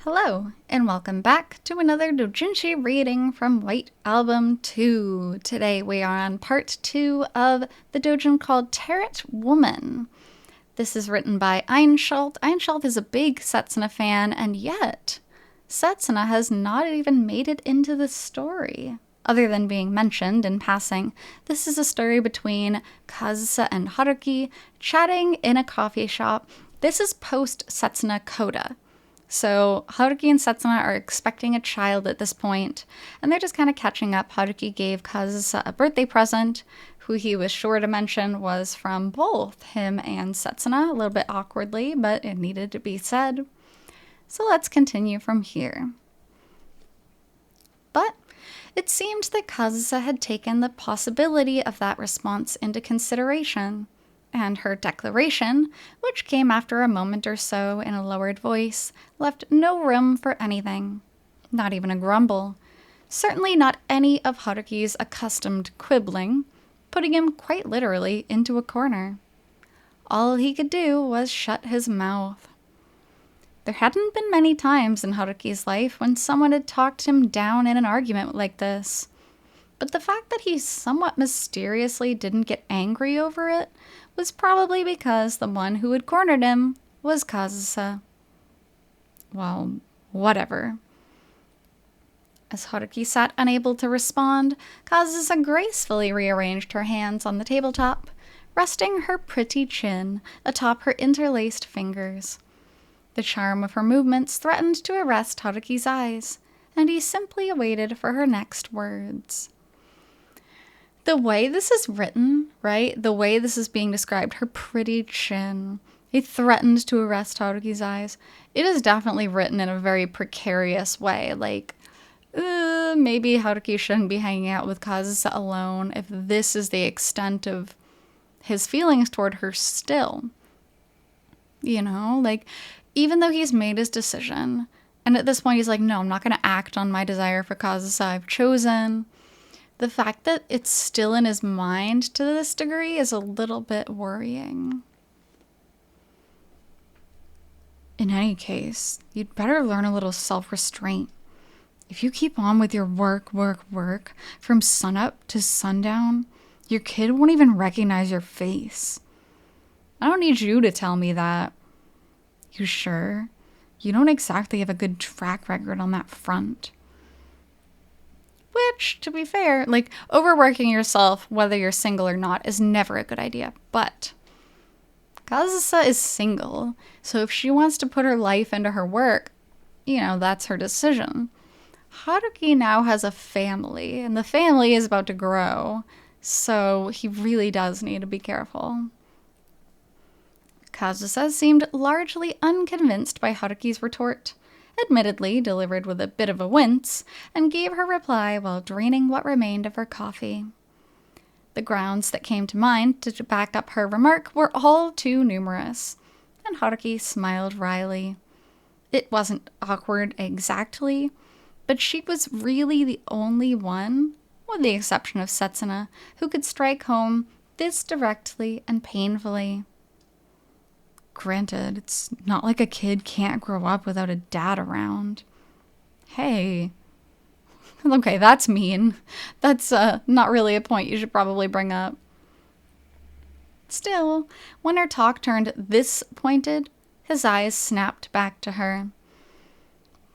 Hello, and welcome back to another Doujinshi reading from White Album 2. Today we are on part 2 of the doujin called Terret Woman. This is written by Einshalt. Einshalt is a big Setsuna fan, and yet Setsuna has not even made it into the story. Other than being mentioned in passing, this is a story between Kazusa and Haruki chatting in a coffee shop. This is post-Setsuna coda. So Haruki and Setsuna are expecting a child at this point, and they're just kind of catching up. Haruki gave Kazusa a birthday present, who he was sure to mention was from both him and Setsuna, a little bit awkwardly, but it needed to be said. So let's continue from here. But it seemed that Kazusa had taken the possibility of that response into consideration. And her declaration, which came after a moment or so in a lowered voice, left no room for anything. Not even a grumble. Certainly not any of Haruki's accustomed quibbling, putting him quite literally into a corner. All he could do was shut his mouth. There hadn't been many times in Haruki's life when someone had talked him down in an argument like this. But the fact that he somewhat mysteriously didn't get angry over it was probably because the one who had cornered him was Kazusa. Well, whatever. As Haruki sat unable to respond, Kazusa gracefully rearranged her hands on the tabletop, resting her pretty chin atop her interlaced fingers. The charm of her movements threatened to arrest Haruki's eyes, and he simply awaited for her next words. The way this is written, right? The way this is being described, her pretty chin, it threatened to arrest Haruki's eyes. It is definitely written in a very precarious way. Like, maybe Haruki shouldn't be hanging out with Kazusa alone if this is the extent of his feelings toward her still. You know, like, even though he's made his decision, and at this point he's like, no, I'm not going to act on my desire for Kazusa I've chosen. The fact that it's still in his mind to this degree is a little bit worrying. In any case, you'd better learn a little self-restraint. If you keep on with your work from sunup to sundown, your kid won't even recognize your face. I don't need you to tell me that. You sure? You don't exactly have a good track record on that front. Which, to be fair, like, overworking yourself, whether you're single or not, is never a good idea. But Kazusa is single, so if she wants to put her life into her work, that's her decision. Haruki now has a family, and the family is about to grow, so he really does need to be careful. Kazusa seemed largely unconvinced by Haruki's retort, admittedly delivered with a bit of a wince, and gave her reply while draining what remained of her coffee. The grounds that came to mind to back up her remark were all too numerous, and Haruki smiled wryly. It wasn't awkward exactly, but she was really the only one, with the exception of Setsuna, who could strike home this directly and painfully. Granted, it's not like a kid can't grow up without a dad around. Hey. Okay, that's mean. That's not really a point you should probably bring up. Still, when her talk turned this pointed, his eyes snapped back to her.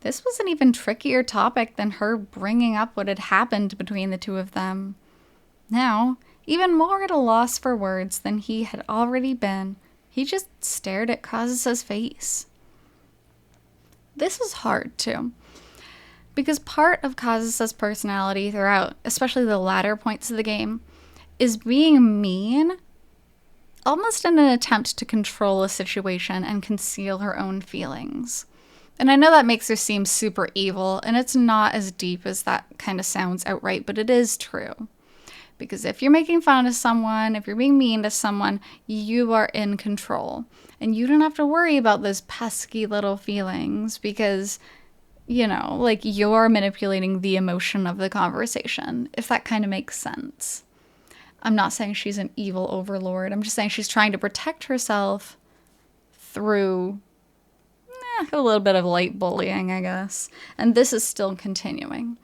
This was an even trickier topic than her bringing up what had happened between the two of them. Now, even more at a loss for words than he had already been, he just stared at Kazusa's face. This was hard, too, because part of Kazusa's personality throughout, especially the latter points of the game, is being mean, almost in an attempt to control a situation and conceal her own feelings. And I know that makes her seem super evil, and it's not as deep as that kind of sounds outright, but it is true. Because if you're making fun of someone, if you're being mean to someone, you are in control. And you don't have to worry about those pesky little feelings because, you're manipulating the emotion of the conversation, if that kind of makes sense. I'm not saying she's an evil overlord. I'm just saying she's trying to protect herself through A little bit of light bullying, I guess. And this is still continuing.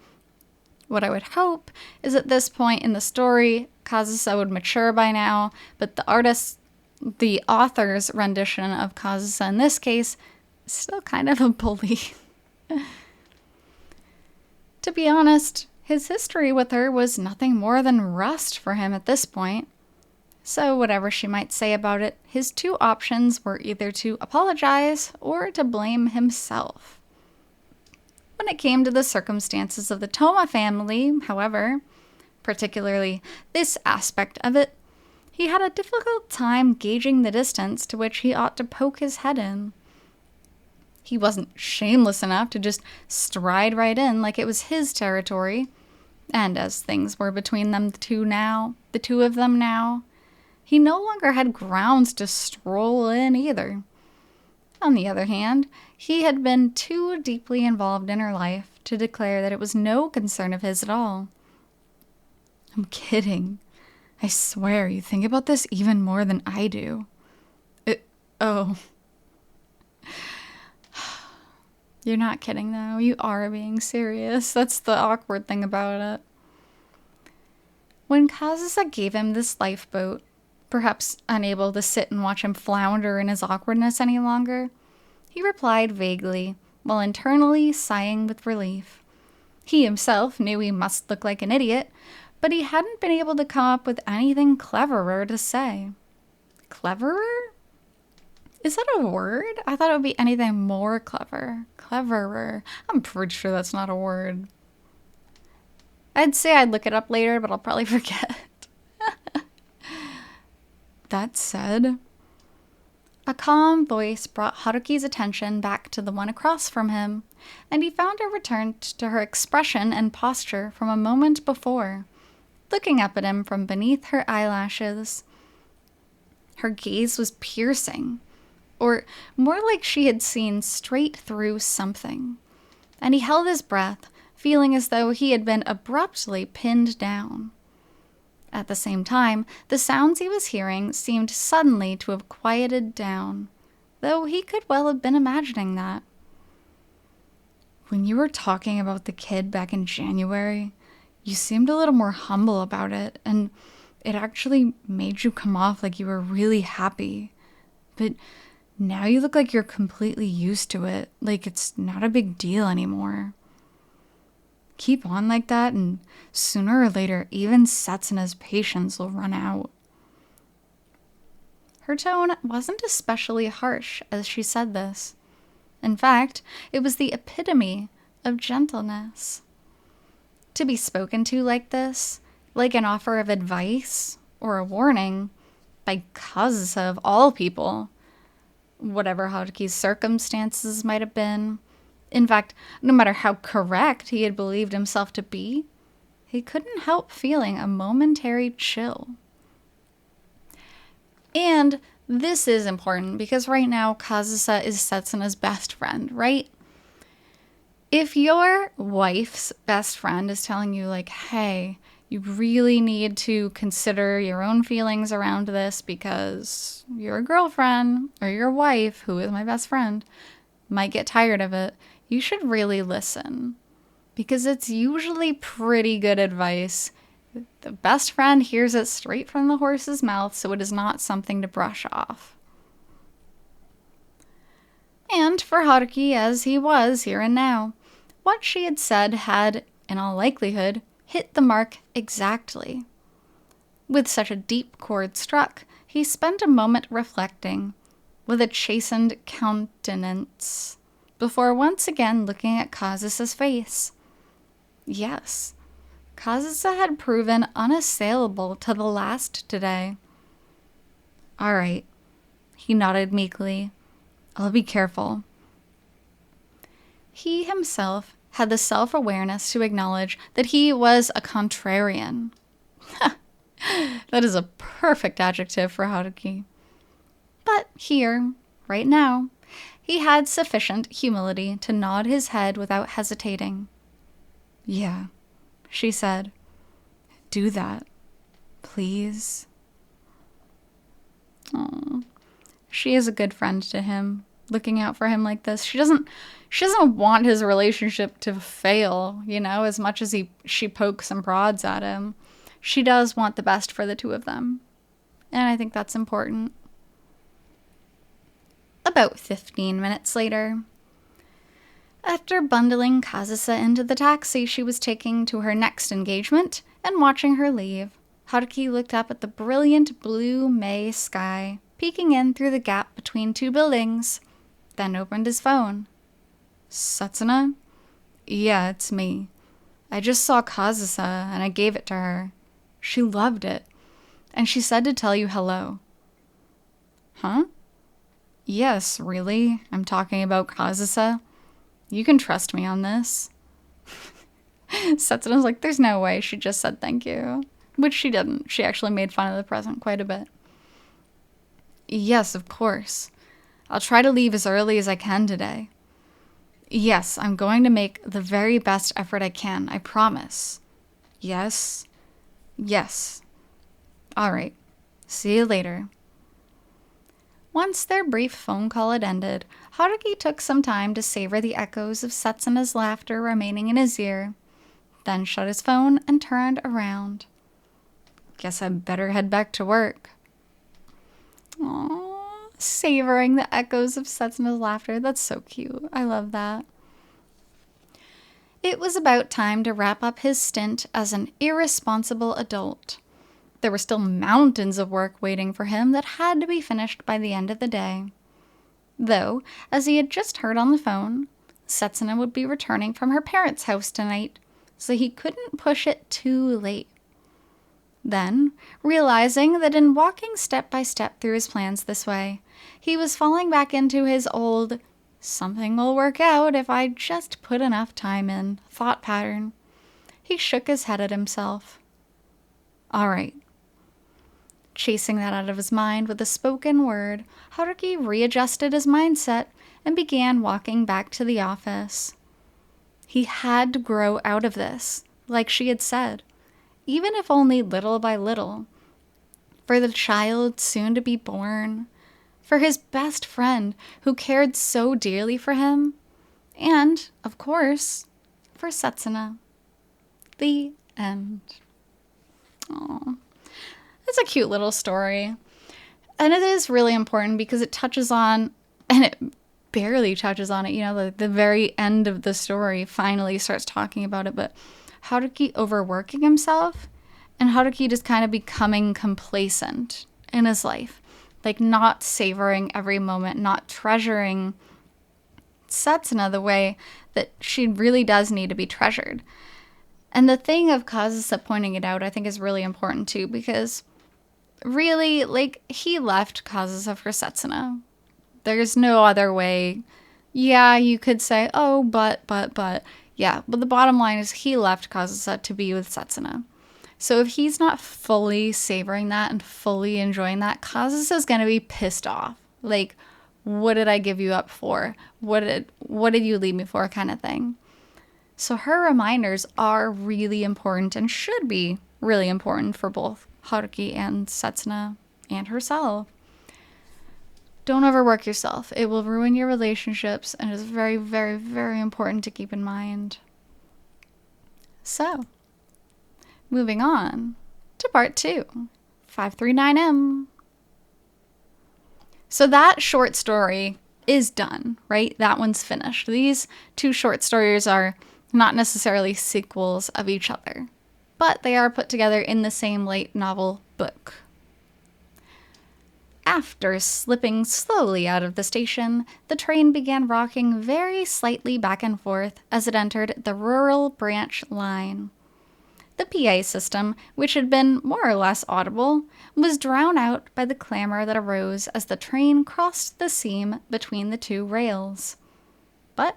What I would hope is at this point in the story, Kazusa would mature by now, but the author's rendition of Kazusa in this case is still kind of a bully. To be honest, his history with her was nothing more than rust for him at this point. So whatever she might say about it, his two options were either to apologize or to blame himself. When it came to the circumstances of the Toma family, however, particularly this aspect of it, he had a difficult time gauging the distance to which he ought to poke his head in. He wasn't shameless enough to just stride right in like it was his territory, and as things were between the two of them now, he no longer had grounds to stroll in either. On the other hand, he had been too deeply involved in her life to declare that it was no concern of his at all. I'm kidding. I swear you think about this even more than I do. Oh. You're not kidding though. You are being serious. That's the awkward thing about it. When Kazusa gave him this lifeboat, perhaps unable to sit and watch him flounder in his awkwardness any longer, he replied vaguely, while internally sighing with relief. He himself knew he must look like an idiot, but he hadn't been able to come up with anything cleverer to say. Cleverer? Is that a word? I thought it would be anything more clever. Cleverer. I'm pretty sure that's not a word. I'd say I'd look it up later, but I'll probably forget. That said, a calm voice brought Haruki's attention back to the one across from him, and he found her returned to her expression and posture from a moment before, looking up at him from beneath her eyelashes. Her gaze was piercing, or more like she had seen straight through something, and he held his breath, feeling as though he had been abruptly pinned down. At the same time, the sounds he was hearing seemed suddenly to have quieted down, though he could well have been imagining that. When you were talking about the kid back in January, you seemed a little more humble about it, and it actually made you come off like you were really happy. But now you look like you're completely used to it, like it's not a big deal anymore. Keep on like that, and sooner or later, even Setsuna's patience will run out. Her tone wasn't especially harsh as she said this. In fact, it was the epitome of gentleness. To be spoken to like this, like an offer of advice or a warning, by Kazusa of all people, whatever Haruki's circumstances might have been. In fact, no matter how correct he had believed himself to be, he couldn't help feeling a momentary chill. And this is important because right now Kazusa is Setsuna's best friend, right? If your wife's best friend is telling you like, hey, you really need to consider your own feelings around this because your girlfriend or your wife, who is my best friend, might get tired of it, you should really listen, because it's usually pretty good advice. The best friend hears it straight from the horse's mouth, so it is not something to brush off. And for Haruki, as he was here and now, what she had said had, in all likelihood, hit the mark exactly. With such a deep chord struck, he spent a moment reflecting, with a chastened countenance, before once again looking at Kazusa's face. Yes, Kazusa had proven unassailable to the last today. All right, he nodded meekly. I'll be careful. He himself had the self-awareness to acknowledge that he was a contrarian. That is a perfect adjective for Haruki. But here, right now, he had sufficient humility to nod his head without hesitating. Yeah, she said. Do that, please. Oh, she is a good friend to him, looking out for him like this. She doesn't want his relationship to fail, as much as she pokes and prods at him. She does want the best for the two of them. And I think that's important. About 15 minutes later, after bundling Kazusa into the taxi she was taking to her next engagement and watching her leave, Haruki looked up at the brilliant blue May sky peeking in through the gap between two buildings, then opened his phone. Setsuna? Yeah, it's me. I just saw Kazusa and I gave it to her. She loved it, and she said to tell you hello. Huh? Yes, really? I'm talking about Kazusa. You can trust me on this. Setsuna's like, there's no way. She just said thank you. Which she didn't. She actually made fun of the present quite a bit. Yes, of course. I'll try to leave as early as I can today. Yes, I'm going to make the very best effort I can, I promise. Yes? Yes. All right. See you later. Once their brief phone call had ended, Haruki took some time to savor the echoes of Setsuna's laughter remaining in his ear, then shut his phone and turned around. Guess I better head back to work. Aww, savoring the echoes of Setsuna's laughter. That's so cute. I love that. It was about time to wrap up his stint as an irresponsible adult. There were still mountains of work waiting for him that had to be finished by the end of the day. Though, as he had just heard on the phone, Setsuna would be returning from her parents' house tonight, so he couldn't push it too late. Then, realizing that in walking step by step through his plans this way, he was falling back into his old, something will work out if I just put enough time in, thought pattern. He shook his head at himself. All right. Chasing that out of his mind with a spoken word, Haruki readjusted his mindset and began walking back to the office. He had to grow out of this, like she had said, even if only little by little, for the child soon to be born, for his best friend who cared so dearly for him, and, of course, for Setsuna. The end. Aww. It's a cute little story. And it is really important because it touches on, and it barely touches on it, the very end of the story finally starts talking about it, but Haruki overworking himself and Haruki just kind of becoming complacent in his life. Like not savoring every moment, not treasuring Setsuna the way that she really does need to be treasured. And the thing of Kazusa pointing it out, I think is really important too, because really, he left Kazusa for Setsuna. There's no other way. Yeah, you could say, oh, but. Yeah, but the bottom line is he left Kazusa to be with Setsuna. So if he's not fully savoring that and fully enjoying that, Kazusa's going to be pissed off. Like, what did I give you up for? What did you leave me for, kind of thing. So her reminders are really important and should be really important for both Haruki and Setsuna and herself. Don't overwork yourself. It will ruin your relationships and is very, very, very important to keep in mind. So, moving on to part 2, 539M. So that short story is done, right? That one's finished. These 2 short stories are not necessarily sequels of each other, but they are put together in the same light novel book. After slipping slowly out of the station, the train began rocking very slightly back and forth as it entered the rural branch line. The PA system, which had been more or less audible, was drowned out by the clamor that arose as the train crossed the seam between the 2 rails. But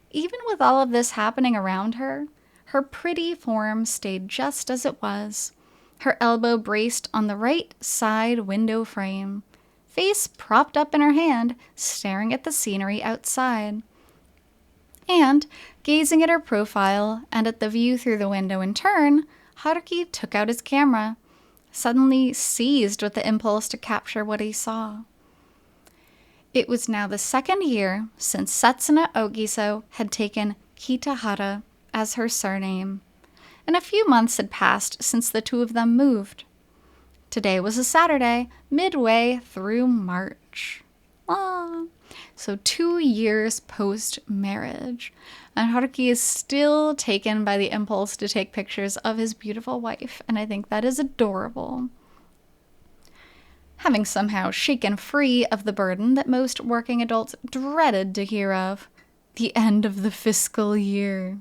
even with all of this happening around her, her pretty form stayed just as it was, her elbow braced on the right side window frame, face propped up in her hand, staring at the scenery outside. And, gazing at her profile and at the view through the window in turn, Haruki took out his camera, suddenly seized with the impulse to capture what he saw. It was now the second year since Setsuna Ogiso had taken Kitahara as her surname, and a few months had passed since the two of them moved. Today was a Saturday, midway through March. So 2 years post-marriage, and Haruki is still taken by the impulse to take pictures of his beautiful wife, and I think that is adorable. Having somehow shaken free of the burden that most working adults dreaded to hear of, the end of the fiscal year.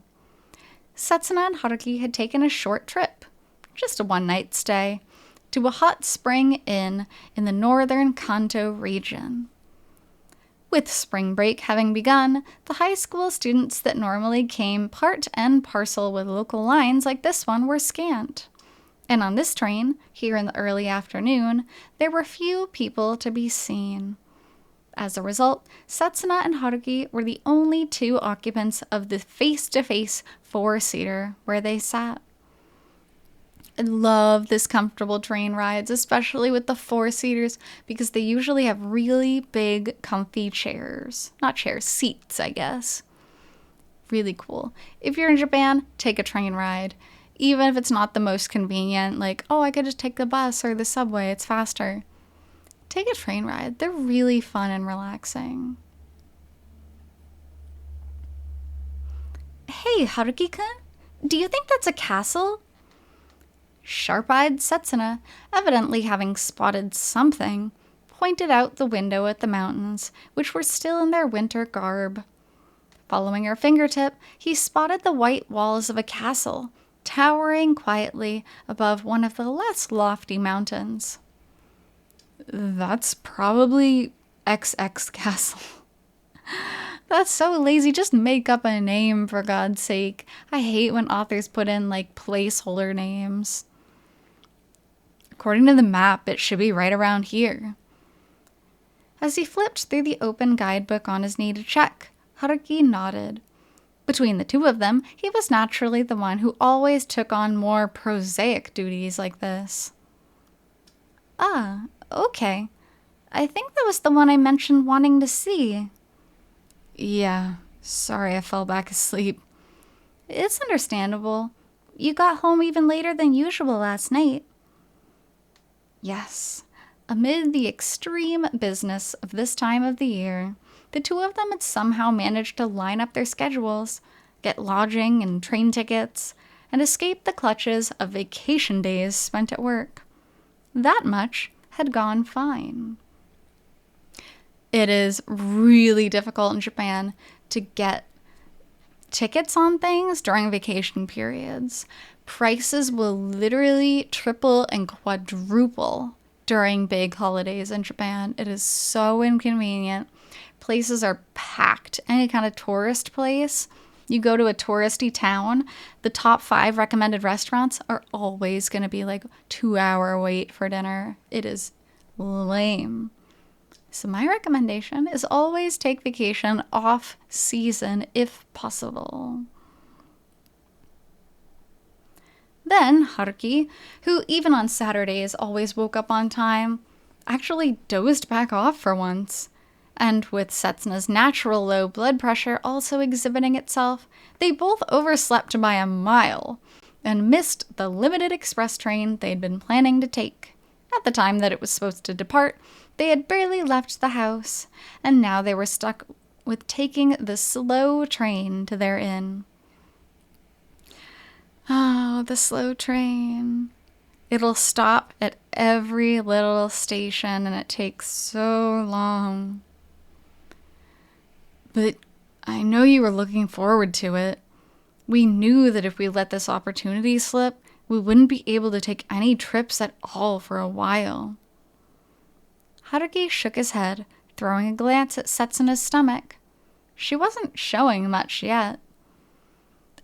Setsuna and Haruki had taken a short trip, just a one-night stay, to a hot spring inn in the northern Kanto region. With spring break having begun, the high school students that normally came part and parcel with local lines like this one were scant. And on this train, here in the early afternoon, there were few people to be seen. As a result, Setsuna and Haruki were the only two occupants of the face-to-face four-seater where they sat. I love this comfortable train rides, especially with the four-seaters, because they usually have really big, comfy chairs. Not chairs, seats, I guess. Really cool. If you're in Japan, take a train ride. Even if it's not the most convenient, like, oh, I could just take the bus or the subway, it's faster. Take a train ride. They're really fun and relaxing. Hey, Haruki-kun, do you think that's a castle? Sharp-eyed Setsuna, evidently having spotted something, pointed out the window at the mountains, which were still in their winter garb. Following her fingertip, he spotted the white walls of a castle, towering quietly above one of the less lofty mountains. That's probably XX Castle. That's so lazy. Just make up a name, for God's sake. I hate when authors put in, like, placeholder names. According to the map, it should be right around here. As he flipped through the open guidebook on his knee to check, Haruki nodded. Between the two of them, he was naturally the one who always took on more prosaic duties like this. Ah, okay. I think that was the one I mentioned wanting to see. Yeah, sorry I fell back asleep. It's understandable. You got home even later than usual last night. Yes, amid the extreme business of this time of the year, the two of them had somehow managed to line up their schedules, get lodging and train tickets, and escape the clutches of vacation days spent at work. That much had gone fine. It is really difficult in Japan to get tickets on things during vacation periods. Prices will literally triple and quadruple during big holidays in Japan. It is so inconvenient. Places are packed. Any kind of tourist place, you go to a touristy town, the top 5 recommended restaurants are always going to be like 2-hour wait for dinner. It is lame. So my recommendation is always take vacation off season if possible. Then Haruki, who even on Saturdays always woke up on time, actually dozed back off for once. And with Setsuna's natural low blood pressure also exhibiting itself, they both overslept by a mile and missed the limited express train they'd been planning to take. At the time that it was supposed to depart, they had barely left the house, and now they were stuck with taking the slow train to their inn. Oh, the slow train. It'll stop at every little station, and it takes so long. But I know you were looking forward to it. We knew that if we let this opportunity slip, we wouldn't be able to take any trips at all for a while. Haruki shook his head, throwing a glance at Setsuna's stomach. She wasn't showing much yet.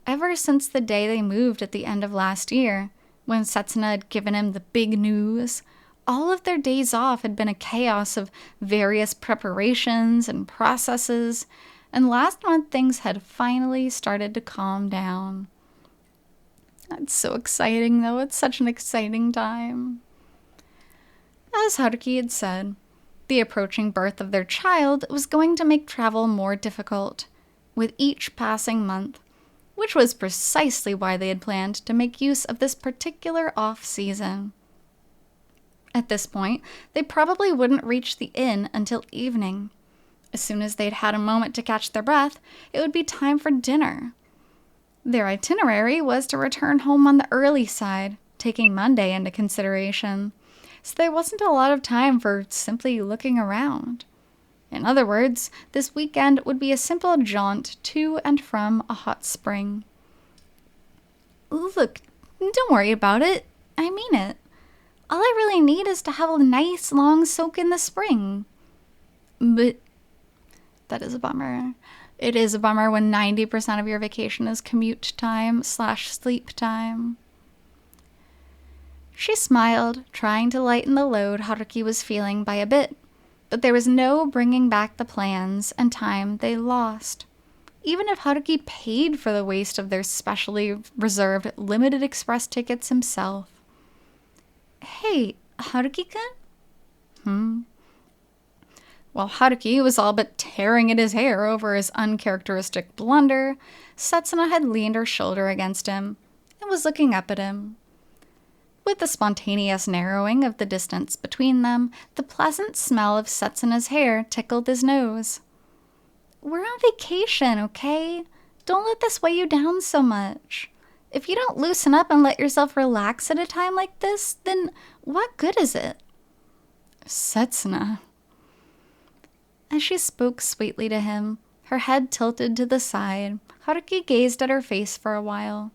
Ever since the day they moved at the end of last year, when Setsuna had given him the big news, all of their days off had been a chaos of various preparations and processes, and last month things had finally started to calm down. That's so exciting, though. It's such an exciting time. As Haruki had said, The approaching birth of their child was going to make travel more difficult with each passing month, which was precisely why they had planned to make use of this particular off-season. At this point, they probably wouldn't reach the inn until evening. As soon as they'd had a moment to catch their breath, it would be time for dinner. Their itinerary was to return home on the early side, taking Monday into consideration, so there wasn't a lot of time for simply looking around. In other words, this weekend would be a simple jaunt to and from a hot spring. Look, don't worry about it. I mean it. All I really need is to have a nice long soak in the spring. But that is a bummer. It is a bummer when 90% of your vacation is commute time / sleep time. She smiled, trying to lighten the load Haruki was feeling by a bit, but there was no bringing back the plans and time they lost. Even if Haruki paid for the waste of their specially reserved limited express tickets himself. Hey, Haruki-kun? While Haruki was all but tearing at his hair over his uncharacteristic blunder, Setsuna had leaned her shoulder against him and was looking up at him. With the spontaneous narrowing of the distance between them, the pleasant smell of Setsuna's hair tickled his nose. We're on vacation, okay? Don't let this weigh you down so much. If you don't loosen up and let yourself relax at a time like this, then what good is it? Setsuna. As she spoke sweetly to him, her head tilted to the side, Haruki gazed at her face for a while.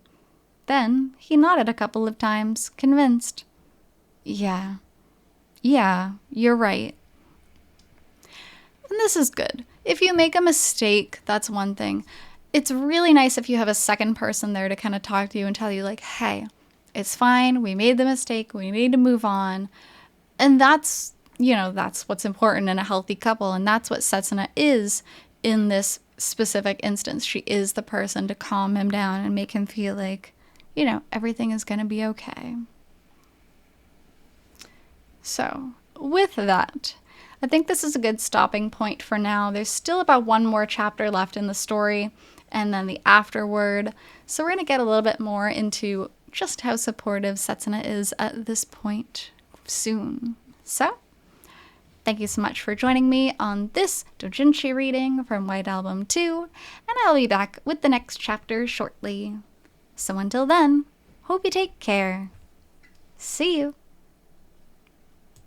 Then he nodded a couple of times, convinced. Yeah, you're right. And this is good. If you make a mistake, that's one thing. It's really nice if you have a second person there to kind of talk to you and tell you, like, hey, it's fine, we made the mistake, we need to move on. And that's what's important in a healthy couple, and that's what Setsuna is in this specific instance. She is the person to calm him down and make him feel like, everything is going to be okay. So, with that, I think this is a good stopping point for now. There's still about one more chapter left in the story, and then the afterword. So we're going to get a little bit more into just how supportive Setsuna is at this point soon. So, thank you so much for joining me on this Doujinshi reading from White Album 2, and I'll be back with the next chapter shortly. So until then, hope you take care. See you!